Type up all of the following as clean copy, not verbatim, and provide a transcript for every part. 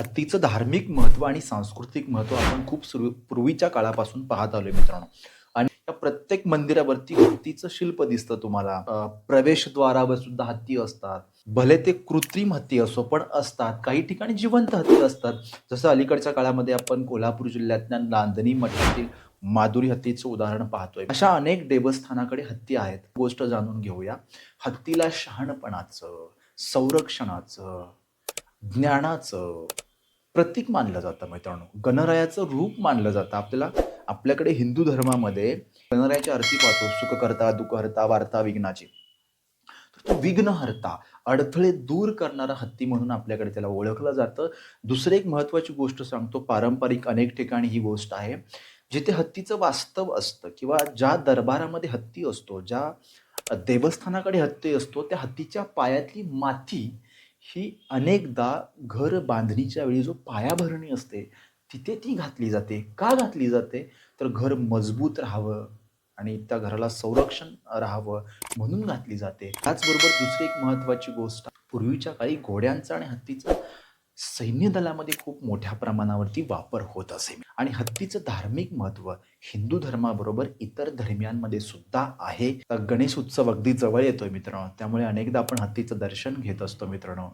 हत्तीचं धार्मिक महत्त्व आणि सांस्कृतिक महत्त्व आपण खूप पूर्वीच्या काळापासून पाहत आलोय मित्रांनो. आणि या प्रत्येक मंदिरावरती हत्तीचं शिल्प दिसतं तुम्हाला. प्रवेशद्वारावर सुद्धा हत्ती असतात. भले ते कृत्रिम हत्ती असो, पण असतात. काही ठिकाणी जिवंत हत्ती असतात. जसं अलीकडच्या काळामध्ये आपण कोल्हापूर जिल्ह्यातल्या नांदणी मठातील माधुरी हत्तीचं उदाहरण पाहतोय. अशा अनेक देवस्थानाकडे हत्ती आहेत. गोष्ट जाणून घेऊया. हत्तीला शहाणपणाचं, संरक्षणाचं, ज्ञानाचं प्रतीक मानलं जातं मित्रांनो. गणरायाचं रूप मानलं जातं. आपल्याकडे हिंदू धर्मामध्ये गणरायाची आरती पाहतो. सुखकर्ता, दुःखहर्ता, वार्ता, विघ्नाची. तर तो विघ्नहर्ता, अडथळे दूर करणारा हत्ती म्हणून आपल्याकडे त्याला ओळखलं जातं. दुसरी एक महत्त्वाची गोष्ट सांगतो. पारंपरिक अनेक ठिकाणी ही गोष्ट आहे. जिथे हत्तीचं वास्तव असतं किंवा ज्या दरबारामध्ये हत्ती असतो, ज्या देवस्थानाकडे हत्ती असतो, त्या हत्तीच्या पायातली माती ही अनेकदा घर बांधणीच्या वेळी जो पायाभरणी असते, तिथे ती घातली जाते. का घातली जाते? तर घर मजबूत राहावं आणि त्या घराला संरक्षण राहावं म्हणून घातली जाते. त्याचबरोबर दुसरी एक महत्त्वाची गोष्ट, पूर्वीच्या काळी घोड्यांचा आणि हत्तीचा सैन्य दलामध्ये खूप मोठ्या प्रमाणावरती वापर होत असे. आणि हत्तीचं धार्मिक महत्त्व हिंदू धर्माबरोबर इतर धर्मियांमध्ये सुद्धा आहे. तर गणेश उत्सव अगदी जवळ येतोय मित्रांनो. त्यामुळे अनेकदा आपण हत्तीचं दर्शन घेत असतो मित्रांनो.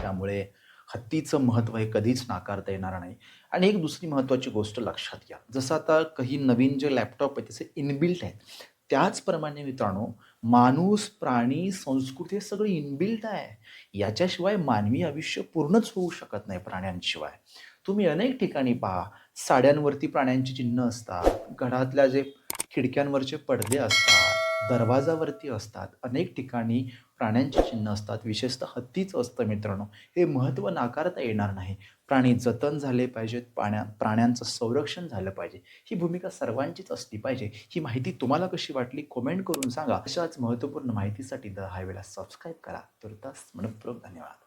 त्यामुळे हत्तीचं महत्त्व हे कधीच नाकारता येणार नाही. आणि एक दुसरी महत्त्वाची गोष्ट लक्षात घ्या. जसं आता काही नवीन जे लॅपटॉप आहेत तसे इनबिल्ट आहेत. त्याचप्रमाणे मित्रांनो, माणूस, प्राणी, संस्कृती हे सगळं इनबिल्ट आहे. याच्याशिवाय मानवी आयुष्य पूर्णच होऊ शकत नाही प्राण्यांशिवाय. तुम्ही अनेक ठिकाणी पहा, साड्यांवरती प्राण्यांची चिन्ह असतात, घरातल्या जे खिडक्यांवरचे पडदे असतात, दरवाजावरती असतात. अनेक ठिकाणी प्राण्यांची चिन्ह असतात. विशेषतः हत्तीचं असतं मित्रांनो. हे महत्त्व नाकारता येणार नाही. प्राणी जतन झाले पाहिजेत, प्राण्यांचं संरक्षण झालं पाहिजे. ही भूमिका सर्वांचीच असली पाहिजे. ही माहिती तुम्हाला कशी वाटली कमेंट करून सांगा. अशाच महत्त्वपूर्ण माहितीसाठी द हायवेला सबस्क्राईब करा. तुर्तास मनःपूर्वक धन्यवाद.